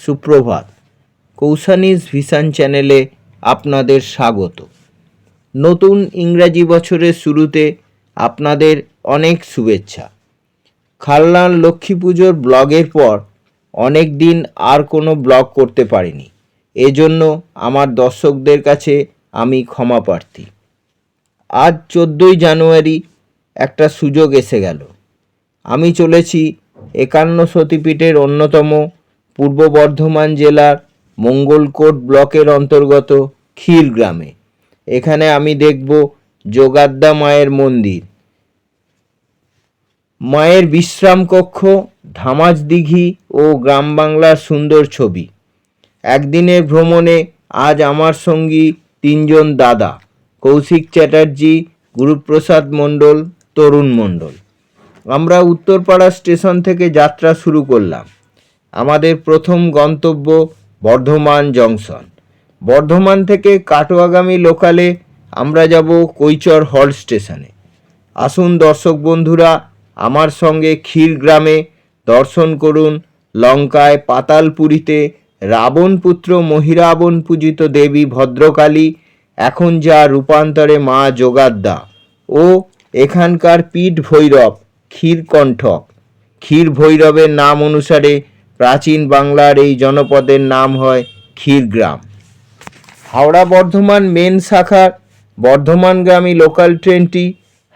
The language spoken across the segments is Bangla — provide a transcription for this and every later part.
সুপ্রভাত। কৌশানিজ ভিশন চ্যানেলে আপনাদের স্বাগত। নতুন ইংরাজি বছরের শুরুতে আপনাদের অনেক শুভেচ্ছা। খালনার লক্ষ্মী পুজোর ব্লগের পর অনেক দিন আর কোনো ব্লগ করতে পারিনি, এজন্য আমার দর্শকদের কাছে আমি ক্ষমা প্রার্থী। আজ 14ই জানুয়ারি একটা সুযোগ এসে গেল। আমি চলেছি 51 সতীপীঠের অন্যতম পূর্ব বর্ধমান জেলার মঙ্গলকোট ব্লকের অন্তর্গত ক্ষীরগ্রামে। এখানে আমি দেখব যোগাদ্দা মায়ের মন্দির, মায়ের বিশ্রাম কক্ষ, ধামাজ দিঘি ও গ্রাম বাংলার সুন্দর ছবি। একদিনের ভ্রমণে আজ আমার সঙ্গী 3 জন দাদা, কৌশিক চ্যাটার্জি, গুরুপ্রসাদ মণ্ডল, তরুণ মণ্ডল। আমরা উত্তরপাড়া স্টেশন থেকে যাত্রা শুরু করলাম। আমাদের প্রথম গন্তব্য বর্ধমান জংশন। বর্ধমান থেকে কাটোয়াগামী লোকালে আমরা যাব কৈচর হল্ট স্টেশনে। আসুন দর্শক বন্ধুরা, আমার সঙ্গে ক্ষীরগ্রামে দর্শন করুন লঙ্কায় পাতালপুরীতে রাবণপুত্র মহিরাবণ পূজিত দেবী ভদ্রকালী, এখন যা রূপান্তরে মা যোগাদ্দা, ও এখানকার পীঠ ভৈরব ক্ষীরকণ্ঠক। ক্ষীর ভৈরবের নাম অনুসারে প্রাচীন বাংলার এই জনপদের নাম হয় ক্ষীরগ্রাম। হাওড়া বর্ধমান মেন শাখার বর্ধমানগামী লোকাল ট্রেনটি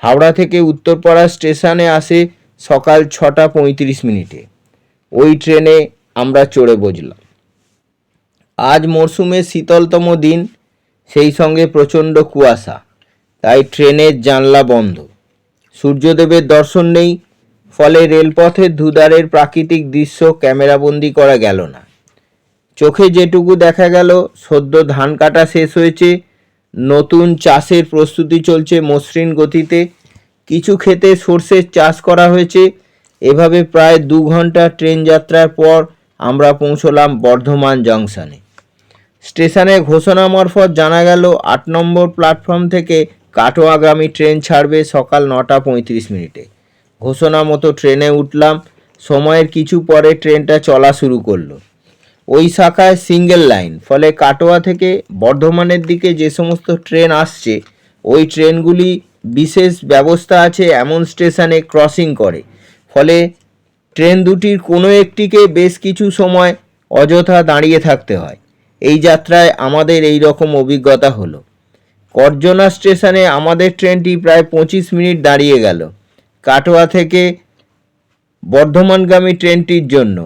হাওড়া থেকে উত্তরপাড়া স্টেশনে আসে সকাল 6টা 35 মিনিটে। ওই ট্রেনে আমরা চড়ে বসলাম। আজ মরশুমের শীতলতম দিন, সেই সঙ্গে প্রচণ্ড কুয়াশা, তাই ট্রেনের জানলা বন্ধ। সূর্যদেবের দর্শন নেই, ফলে রেলপথের দুধারের প্রাকৃতিক দৃশ্য ক্যামেরাবন্দি করা গেল না। চোখে যেটুকু দেখা গেল, সদ্য ধান কাটা শেষ হয়েছে, নতুন চাষের প্রস্তুতি চলছে মসৃণ গতিতে। কিছু ক্ষেতে সর্ষের চাষ করা হয়েছে। এভাবে প্রায় 2 ঘন্টা ট্রেন যাত্রার পর আমরা পৌঁছলাম বর্ধমান জংশনে। স্টেশনে ঘোষণা মারফত জানা গেল 8 নম্বর প্ল্যাটফর্ম থেকে কাটোয়াগামী ট্রেন ছাড়বে সকাল 9টা 35 মিনিটে। ঘোষণা মতো ট্রেনে উঠলাম। সময়ের কিছু পরে ট্রেনটা চলা শুরু করলো। ওই শাখায় সিঙ্গেল লাইন, ফলে কাটোয়া থেকে বর্ধমানের দিকে যে সমস্ত ট্রেন আসছে, ওই ট্রেনগুলি বিশেষ ব্যবস্থা আছে এমন স্টেশনে ক্রসিং করে, ফলে ট্রেন দুটির কোনো একটিকে বেশ কিছু সময় অযথা দাঁড়িয়ে থাকতে হয়। এই যাত্রায় আমাদের এই রকম অভিজ্ঞতা হলো। করজনা স্টেশনে আমাদের ট্রেনটি প্রায় 25 মিনিট দাঁড়িয়ে গেল কাটোয়া থেকে বর্ধমানগামী ট্রেনটির জন্য।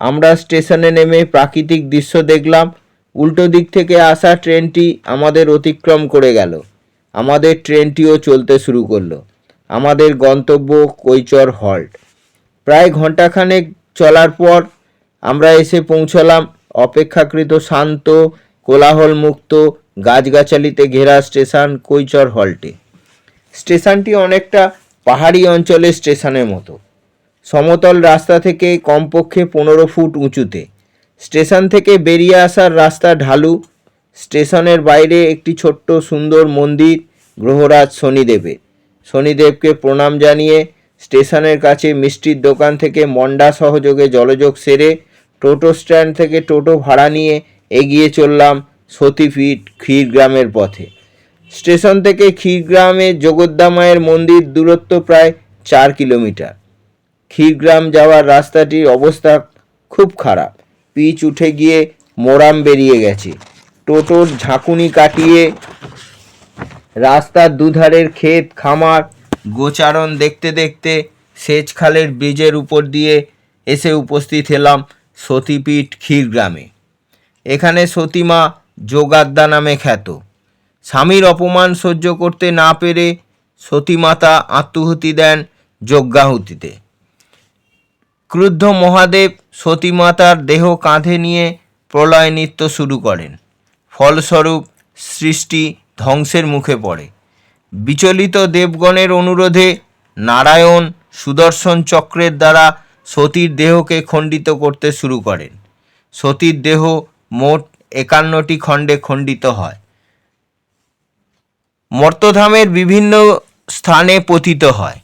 আমরা স্টেশনে নেমে প্রাকৃতিক দৃশ্য দেখলাম। উল্টো দিক থেকে আসা ট্রেনটি আমাদের অতিক্রম করে গেল। আমাদের ট্রেনটিও চলতে শুরু করলো। আমাদের গন্তব্য কৈচর হল্ট। প্রায় ঘন্টাখানেক চলার পর আমরা এসে পৌঁছলাম অপেক্ষাকৃত শান্ত, কোলাহলমুক্ত, গাছগাছালিতে ঘেরা স্টেশন কৈচর হল্টে। স্টেশনটি অনেকটা পাহাড়ি অঞ্চলের স্টেশনের মতো। সমতল রাস্তা থেকে কমপক্ষে 15 ফুট উঁচুতে। স্টেশন থেকে বেরিয়ে আসার রাস্তা ঢালু। স্টেশনের বাইরে একটি ছোট্ট সুন্দর মন্দির গ্রহরাজ শনিদেবের। শনিদেবকে প্রণাম জানিয়ে স্টেশনের কাছে মিষ্টির দোকান থেকে মন্ডা সহযোগে জলযোগ সেরে টোটো স্ট্যান্ড থেকে টোটো ভাড়া নিয়ে এগিয়ে চললাম সতীপীঠ ক্ষীরগ্রামের পথে। স্টেশন থেকে ক্ষীরগ্রামে যোগদ্দা মায়ের মন্দির দূরত্ব প্রায় 4 কিলোমিটার। ক্ষীরগ্রাম যাওয়ার রাস্তাটির অবস্থা খুব খারাপ। পিচ উঠে গিয়ে মোরাম বেরিয়ে গেছে। টোটোর ঝাঁকুনি কাটিয়ে রাস্তার দুধারের ক্ষেত খামার গোচারণ দেখতে দেখতে সেচ খালের ব্রিজের উপর দিয়ে এসে উপস্থিত হলাম সতীপীঠ ক্ষীরগ্রামে। এখানে সতীমা যোগাদ্দা নামে খ্যাত। স্বামীর অপমান সহ্য করতে না পেরে সতীমাতা আত্মাহুতি দেন যজ্ঞাহুতিতে। ক্রুদ্ধ মহাদেব সতীমাতার দেহ কাঁধে নিয়ে প্রলয় নৃত্য শুরু করেন। ফলস্বরূপ সৃষ্টি ধ্বংসের মুখে পড়ে। বিচলিত দেবগণের অনুরোধে নারায়ণ সুদর্শন চক্রের দ্বারা সতীর দেহকে খণ্ডিত করতে শুরু করেন। সতীর দেহ মোট 51টি খণ্ডে খণ্ডিত হয়। মর্তধামের বিভিন্ন স্থানে পতিত হয়।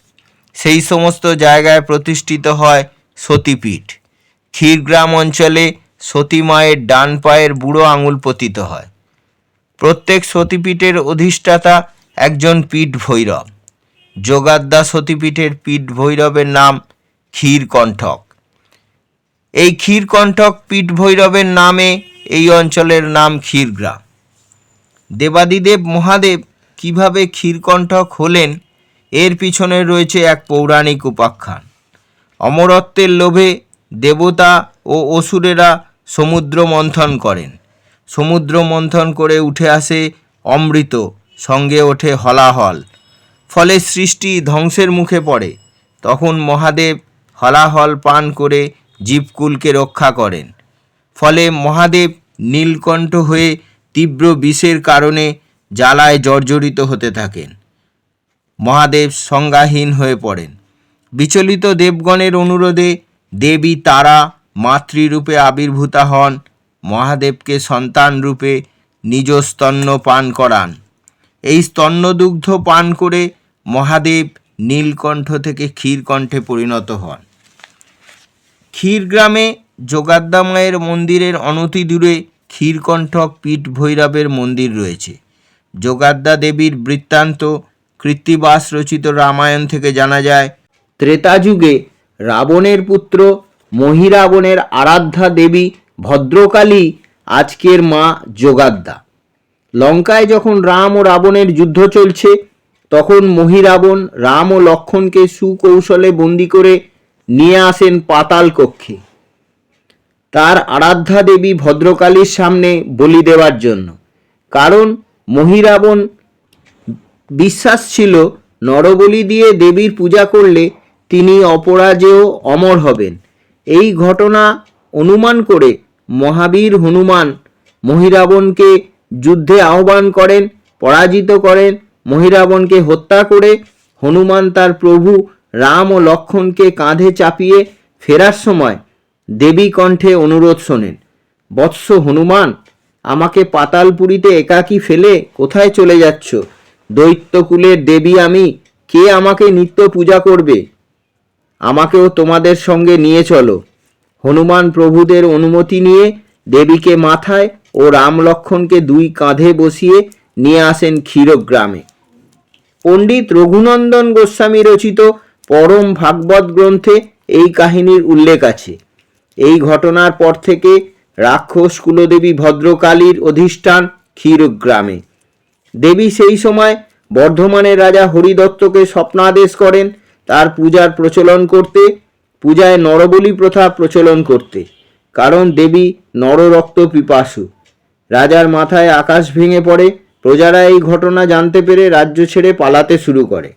সেই সমস্ত জায়গায় প্রতিষ্ঠিত হয় সতীপীঠ। ক্ষীরগ্রাম অঞ্চলে সতী মায়ের ডান পায়ের বুড়ো আঙুল পতিত হয়। প্রত্যেক সতীপীঠের অধিষ্ঠাতা একজন পীঠ ভৈরব। যোগাদ্দা সতীপীঠের পীঠ ভৈরবের নাম ক্ষীরকণ্ঠক। এই ক্ষীরকণ্ঠক পীঠ ভৈরবের নামে এই অঞ্চলের নাম ক্ষীরগ্রাম। দেবাদিদেব মহাদেব কিভাবে ক্ষীরকণ্ঠক হলেন, এর পিছনে রয়েছে এক পৌরাণিক উপাখ্যান। অমরত্বের লোভে দেবতা ও অসুরেরা সমুদ্র মন্থন করেন। সমুদ্র মন্থন করে উঠে আসে অমৃত, সঙ্গে ওঠে হলাহল। ফলে সৃষ্টি ধ্বংসের মুখে পড়ে। তখন মহাদেব হলাহল পান করে জীবকুলকে রক্ষা করেন। ফলে মহাদেব নীলকণ্ঠ হয়ে তীব্র বিষের কারণে জ্বালায় জর্জরিত হতে থাকেন। মহাদেব সংজ্ঞাহীন হয়ে পড়েন। বিচলিত দেবগণের অনুরোধে দেবী তারা মাতৃরূপে আবির্ভূতা হন। মহাদেবকে সন্তান রূপে নিজ স্তন্য পান করান। এই স্তন্যদুগ্ধ পান করে মহাদেব নীলকণ্ঠ থেকে ক্ষীরকণ্ঠে পরিণত হন। ক্ষীরগ্রামে যোগাদ্দা মায়ের মন্দিরের অনতি দূরে ক্ষীরকণ্ঠক পীঠ ভৈরবের মন্দির রয়েছে। যোগাদ্দা দেবীর বৃত্তান্ত কৃত্তিবাস রচিত রামায়ণ থেকে জানা যায়, ত্রেতা যুগে রাবণের পুত্র মহিরাবণের আরাধ্যা দেবী ভদ্রকালী আজকের মা যোগাদ্দা। লঙ্কায় যখন রাম ও রাবণের যুদ্ধ চলছে, তখন মহিরাবণ রাম ও লক্ষ্মণকে সুকৌশলে বন্দি করে নিয়ে আসেন পাতাল কক্ষে তার আরাধ্যা দেবী ভদ্রকালীর সামনে বলি দেওয়ার জন্য। কারণ মহিরাবণ বিশ্বাস ছিল নরবলি দিয়ে দেবীর পূজা করলে তিনি অপরাজেয় অমর হবেন। এই ঘটনা অনুমান করে মহাবীর হনুমান মহিরাবণকে যুদ্ধে আহ্বান করেন, পরাজিত করেন। মহিরাবণকে হত্যা করে হনুমান তার প্রভু রাম ও লক্ষ্মণকে কাঁধে চাপিয়ে ফেরার সময় দেবী কণ্ঠে অনুরোধ শোনেন, বৎস হনুমান, আমাকে পাতালপুরীতে একাকী ফেলে কোথায় চলে যাচ্ছ? দৈত্যকুলের দেবী আমি, কে আমাকে নিত্য পূজা করবে? আমাকেও তোমাদের সঙ্গে নিয়ে চলো। হনুমান প্রভুদের অনুমতি নিয়ে দেবীকে মাথায় ও রাম লক্ষ্মণকে দুই কাঁধে বসিয়ে নিয়ে আসেন ক্ষীরগ্রামে। পণ্ডিত রঘুনন্দন গোস্বামী রচিত পরম ভাগবত গ্রন্থে এই কাহিনীর উল্লেখ আছে। এই ঘটনার পর থেকে রাক্ষস কুলদেবী ভদ্রকালীর অধিষ্ঠান ক্ষীরগ্রামে। দেবী সেই সময় বর্ধমানের রাজা হরিদত্তকে স্বপ্নাদেশ করেন তার পূজার প্রচলন করতে, পূজায় নরবলি প্রথা প্রচলন করতে। কারণ দেবী নররক্ত পিপাসু। রাজার মাথায় আকাশ ভেঙে পড়ে। প্রজারা এই ঘটনা জানতে পেরে রাজ্য ছেড়ে পালাতে শুরু করে।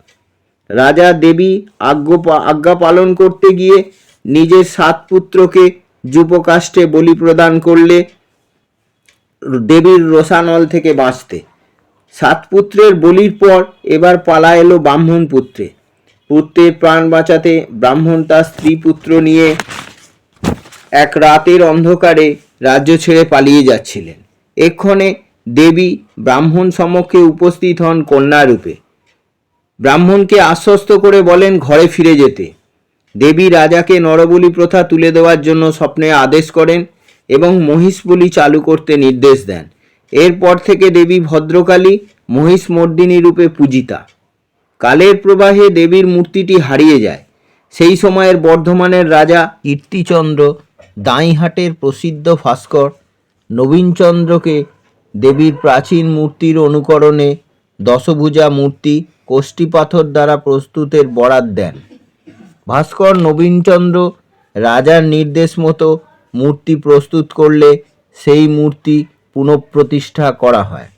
রাজা দেবী আজ্ঞা পালন করতে গিয়ে নিজের 7 পুত্রকে যূপকাষ্ঠে বলি প্রদান করলে দেবীর রোষানল থেকে বাঁচতে। 7 পুত্রের বলির পর এবার পালা এলো ব্রাহ্মণ পুত্রে। পুত্রের প্রাণ বাঁচাতে ব্রাহ্মণ তার স্ত্রী পুত্র নিয়ে এক রাতের অন্ধকারে রাজ্য ছেড়ে পালিয়ে যাচ্ছিলেন। এক্ষণে দেবী ব্রাহ্মণ সমক্ষে উপস্থিত হন কন্যা রূপে। ব্রাহ্মণকে আশ্বস্ত করে বলেন ঘরে ফিরে যেতে। দেবী রাজাকে নরবলি প্রথা তুলে দেওয়ার জন্য স্বপ্নে আদেশ করেন এবং মহিষ বলি চালু করতে নির্দেশ দেন। এরপর থেকে দেবী ভদ্রকালী মহিষমর্দিনী রূপে পূজিতা। কালের প্রবাহে দেবীর মূর্তিটি হারিয়ে যায়। সেই সময়ের বর্ধমানের রাজা কীর্তিচন্দ্র দাঁইহাটের প্রসিদ্ধ ভাস্কর নবীনচন্দ্রকে দেবীর প্রাচীন মূর্তির অনুকরণে দশভুজা মূর্তি কোষ্ঠী পাথর দ্বারা প্রস্তুতের বরাত দেন। ভাস্কর নবীনচন্দ্র রাজার নির্দেশ মতো মূর্তি প্রস্তুত করলে সেই মূর্তি পুনঃপ্রতিষ্ঠা করা হয়।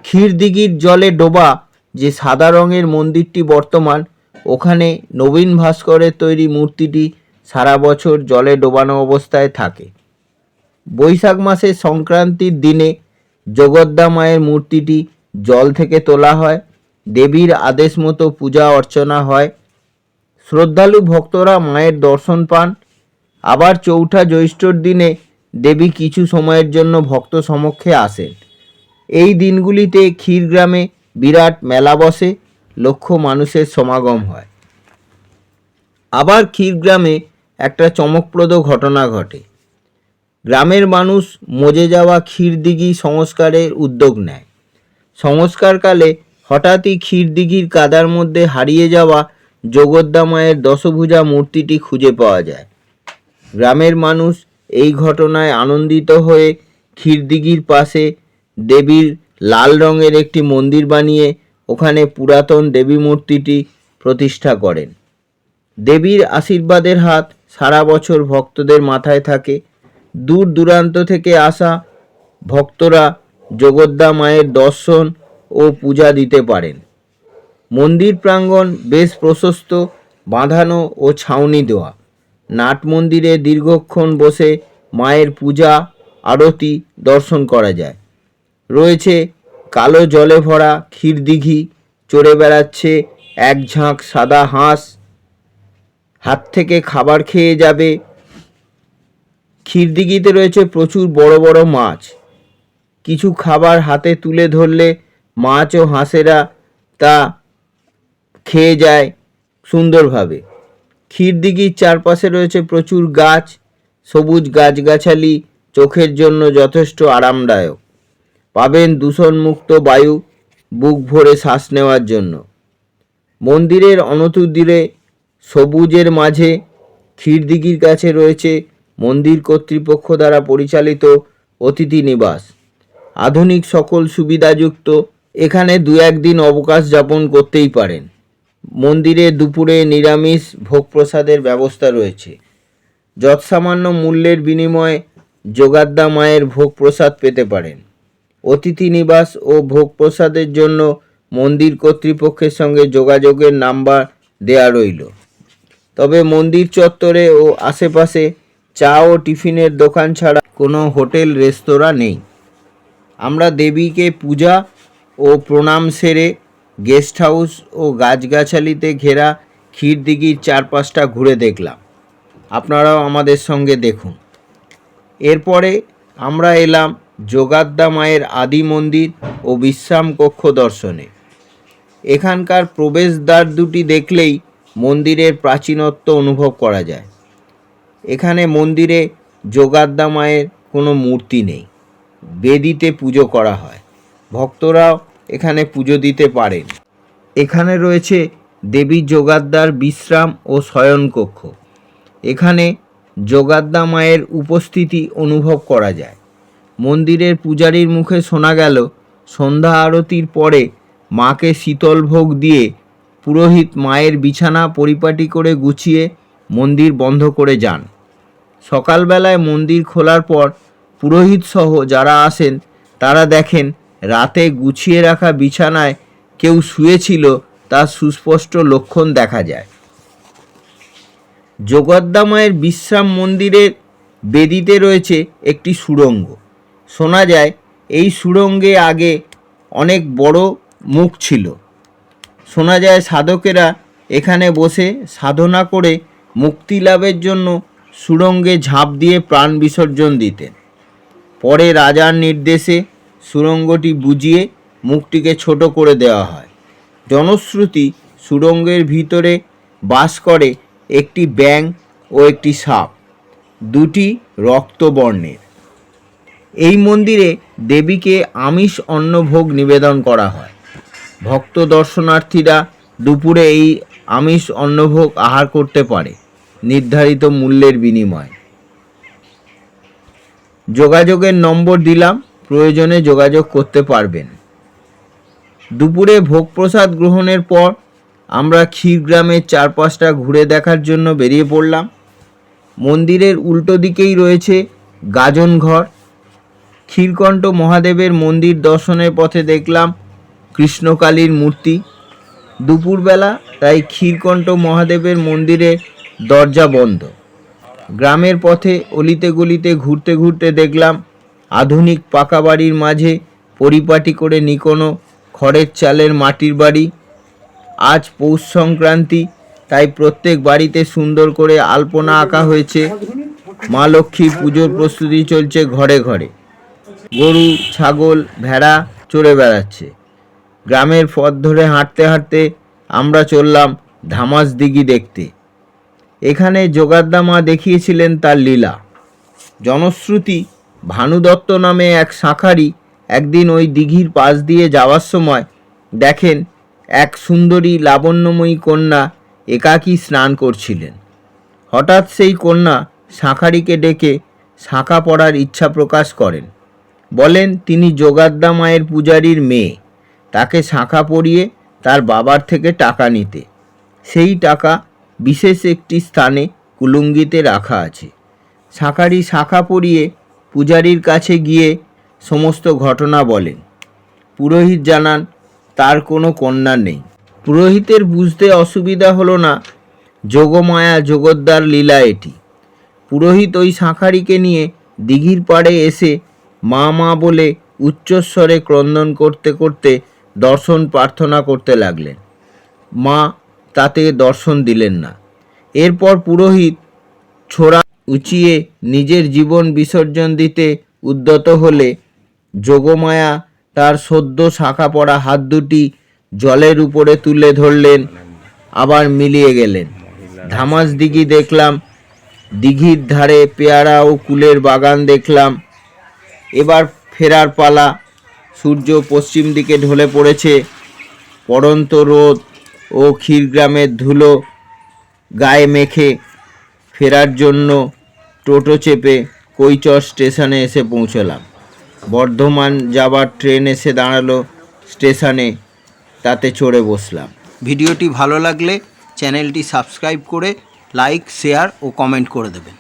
ক্ষীরদিঘির জলে ডোবা যে সাদা রঙের মন্দিরটি বর্তমান, ওখানে নবীন ভাস্করের তৈরি মূর্তিটি সারা বছর জলে ডোবানো অবস্থায় থাকে। বৈশাখ মাসের সংক্রান্তির দিনে জগদ্দা মায়ের মূর্তিটি জল থেকে তোলা হয়। দেবীর আদেশ মতো পূজা অর্চনা হয়। শ্রদ্ধালু ভক্তরা মায়ের দর্শন পান। আবার চৌঠা জ্যৈষ্ঠর দিনে দেবী কিছু সময়ের জন্য ভক্ত সমক্ষে আসেন। এই দিনগুলিতে ক্ষীরগ্রামে বিরাট মেলা বসে, লক্ষ মানুষের সমাগম হয়। আবার ক্ষীরগ্রামে একটা চমকপ্রদ ঘটনা ঘটে। গ্রামের মানুষ মজে যাওয়া ক্ষীরদিঘি সংস্কারের উদ্যোগ নেয়। সংস্কারকালে হঠাৎই ক্ষীরদিঘির কাদার মধ্যে হারিয়ে যাওয়া জগদ্দা মায়ের দশভুজা মূর্তিটি খুঁজে পাওয়া যায়। গ্রামের মানুষ এই ঘটনায় আনন্দিত হয়ে ক্ষীরদিঘির পাশে দেবীর লাল রঙের একটি মন্দির বানিয়ে ওখানে পুরাতন দেবী মূর্তিটি প্রতিষ্ঠা করেন। দেবীর আশীর্বাদের হাত সারা বছর ভক্তদের মাথায় থাকে। দূর দূরান্ত থেকে আসা ভক্তরা জগদ্দা মায়ের দর্শন ও পূজা দিতে পারেন। মন্দির প্রাঙ্গণ বেশ প্রশস্ত, বাঁধানো ও ছাউনি দেওয়া। নাট মন্দিরে দীর্ঘক্ষণ বসে মায়ের পূজা আরতি দর্শন করা যায়। রয়েছে কালো জলে ভরা ক্ষীরদিঘি, চড়ে বেড়াচ্ছে এক ঝাঁক সাদা হাঁস, হাত থেকে খাবার খেয়ে যাবে। ক্ষীরদিঘিতে রয়েছে প্রচুর বড় বড় মাছ। কিছু খাবার হাতে তুলে ধরলে মাছ ও হাঁসেরা তা খেয়ে যায় সুন্দরভাবে। ক্ষীরদিঘির চারপাশে রয়েছে প্রচুর গাছ, সবুজ গাছগাছালি চোখের জন্য যথেষ্ট আরামদায়ক। পাবেন দূষণমুক্ত বায়ু বুক ভরে শ্বাস নেওয়ার জন্য। মন্দিরের অনতিদূরে সবুজের মাঝে ক্ষীরদিঘির কাছে রয়েছে মন্দির কর্তৃপক্ষ দ্বারা পরিচালিত অতিথি নিবাস। আধুনিক সকল সুবিধাযুক্ত। এখানে দু একদিন অবকাশ যাপন করতেই পারেন। মন্দিরে দুপুরে নিরামিষ ভোগ প্রসাদের ব্যবস্থা রয়েছে। যৎসামান্য মূল্যের বিনিময়ে জগদ্দা মায়ের ভোগ প্রসাদ পেতে পারেন। অতিথি নিবাস ও ভোগ প্রসাদের জন্য মন্দির কর্তৃপক্ষের সঙ্গে যোগাযোগের নাম্বার দেয়া রইল। তবে মন্দির চত্বরে ও আশেপাশে চা ও টিফিনের দোকান ছাড়া কোনো হোটেল রেস্তোরাঁ নেই। আমরা দেবীকে পূজা ও প্রণাম সেরে গেস্ট হাউস ও গাছগাছালিতে ঘেরা ক্ষীরদিঘির চারপাশটা ঘুরে দেখলাম। আপনারাও আমাদের সঙ্গে দেখুন। এরপরে আমরা এলাম জগদ্দা মায়ের আদি মন্দির ও বিশ্রাম কক্ষ দর্শনে। এখানকার প্রবেশদ্বার দুটি দেখলেই মন্দিরের প্রাচীনত্ব অনুভব করা যায়। এখানে মন্দিরে জগদ্দা মায়ের কোনো মূর্তি নেই, বেদিতে পুজো করা হয়। ভক্তরাও এখানে পুজো দিতে পারেন। এখানে রয়েছে দেবী জগদ্দার বিশ্রাম ও শয়নকক্ষ। এখানে জগদ্দা মায়ের উপস্থিতি অনুভব করা যায়। মন্দিরের পূজারীর মুখে শোনা গেল সন্ধ্যা আরতির পরে মাকে শীতল ভোগ দিয়ে পুরোহিত মায়ের বিছানা পরিপাটি করে গুছিয়ে মন্দির বন্ধ করে যান। সকালবেলায় মন্দির খোলার পর পুরোহিত সহ যারা আসেন তারা দেখেন রাতে গুছিয়ে রাখা বিছানায় কেউ শুয়েছিল, তার সুস্পষ্ট লক্ষণ দেখা যায়। জগদ্দা মায়ের বিশ্রাম মন্দিরের বেদিতে রয়েছে একটি সুড়ঙ্গ। শোনা যায় এই সুড়ঙ্গে আগে অনেক বড় মুখ ছিল। শোনা যায় সাধকেরা এখানে বসে সাধনা করে মুক্তি লাভের জন্য সুড়ঙ্গে ঝাঁপ দিয়ে প্রাণ বিসর্জন দিতেন। পরে রাজার নির্দেশে সুড়ঙ্গটি বুজিয়ে মুখটিকে ছোট করে দেওয়া হয়। জনশ্রুতি সুড়ঙ্গের ভিতরে বাস করে একটি ব্যাঙ ও একটি সাপ, দুটি রক্তবর্ণের। এই মন্দিরে দেবীকে আমিষ অন্নভোগ নিবেদন করা হয়। ভক্ত দর্শনার্থীরা দুপুরে এই আমিষ অন্নভোগ আহার করতে পারে নির্ধারিত মূল্যের বিনিময়ে। যোগাযোগের নম্বর দিলাম, প্রয়োজনে যোগাযোগ করতে পারবেন। দুপুরে ভোগ প্রসাদ গ্রহণের পর আমরা ক্ষীরগ্রামের চারপাশটা ঘুরে দেখার জন্য বেরিয়ে পড়লাম। মন্দিরের উল্টো দিকেই রয়েছে গাজন ঘর। ক্ষীরকণ্ঠ মহাদেবের মন্দির দর্শনের পথে দেখলাম কৃষ্ণকালীর মূর্তি। দুপুরবেলা তাই ক্ষীরকণ্ঠ মহাদেবের মন্দিরের দরজা বন্ধ। গ্রামের পথে অলিতে গলিতে ঘুরতে ঘুরতে দেখলাম আধুনিক পাকা বাড়ির মাঝে পরিপাটি করে নিকোনো খড়ের চালের মাটির বাড়ি। আজ পৌষ সংক্রান্তি, তাই প্রত্যেক বাড়িতে সুন্দর করে আলপনা আঁকা হয়েছে। মা লক্ষ্মীর পুজোর প্রস্তুতি চলছে ঘরে ঘরে। গরু, ছাগল, ভেড়া চড়ে বেড়াচ্ছে। গ্রামের পথ ধরে হাঁটতে হাঁটতে আমরা চললাম ধামাস দিঘি দেখতে। এখানে জগদ্দা মা দেখিয়েছিলেন তার লীলা। জনশ্রুতি ভানু দত্ত নামে এক শাঁখারি একদিন ওই দিঘির পাশ দিয়ে যাওয়ার সময় দেখেন এক সুন্দরী লাবণ্যময়ী কন্যা একাকী স্নান করছিলেন। হঠাৎ সেই কন্যা শাঁখারিকে ডেকে শাঁখা পড়ার ইচ্ছা প্রকাশ করেন। বলেন তিনি যোগাদ্দা মায়ের পূজারীর মেয়ে, তাকে শাঁখা পরিয়ে তার বাবার থেকে টাকা নিতে। সেই টাকা বিশেষ একটি স্থানে কুলুঙ্গিতে রাখা আছে। শাঁখারি শাঁখা পরিয়ে পূজারীর কাছে গিয়ে সমস্ত ঘটনা বলেন। পুরোহিত জানান তার কোনো কন্যা নেই। পুরোহিতের বুঝতে অসুবিধা হলো না, যোগমায়া জগদ্দার লীলা এটি। পুরোহিত ওই শাঁখারিকে নিয়ে দিঘির পাড়ে এসে মা মা বলে উচ্চস্বরে ক্রন্দন করতে করতে দর্শন প্রার্থনা করতে লাগলেন। মা তাতে দর্শন দিলেন না। এরপর পুরোহিত ছোড়া উঁচিয়ে নিজের জীবন বিসর্জন দিতে উদ্যত হলে যোগমায়া তার সদ্য শাঁখা পড়া হাত দুটি জলের উপরে তুলে ধরলেন, আবার মিলিয়ে গেলেন। ধামাস দিঘি দেখলাম, দিঘির ধারে পেয়ারা ও কুলের বাগান দেখলাম। এবার ফেরার পালা। সূর্য পশ্চিম দিকে ঢলে পড়েছে। পড়ন্ত রোদ ও ক্ষীরগ্রামের ধুলো গায়ে মেখে ফেরার জন্য টোটো চেপে কৈচর স্টেশনে এসে পৌঁছলাম। বর্ধমান যাবার ট্রেন এসে দাঁড়ালো স্টেশনে, তাতে চড়ে বসলাম। ভিডিওটি ভালো লাগলে চ্যানেলটি সাবস্ক্রাইব করে লাইক, শেয়ার ও কমেন্ট করে দেবেন।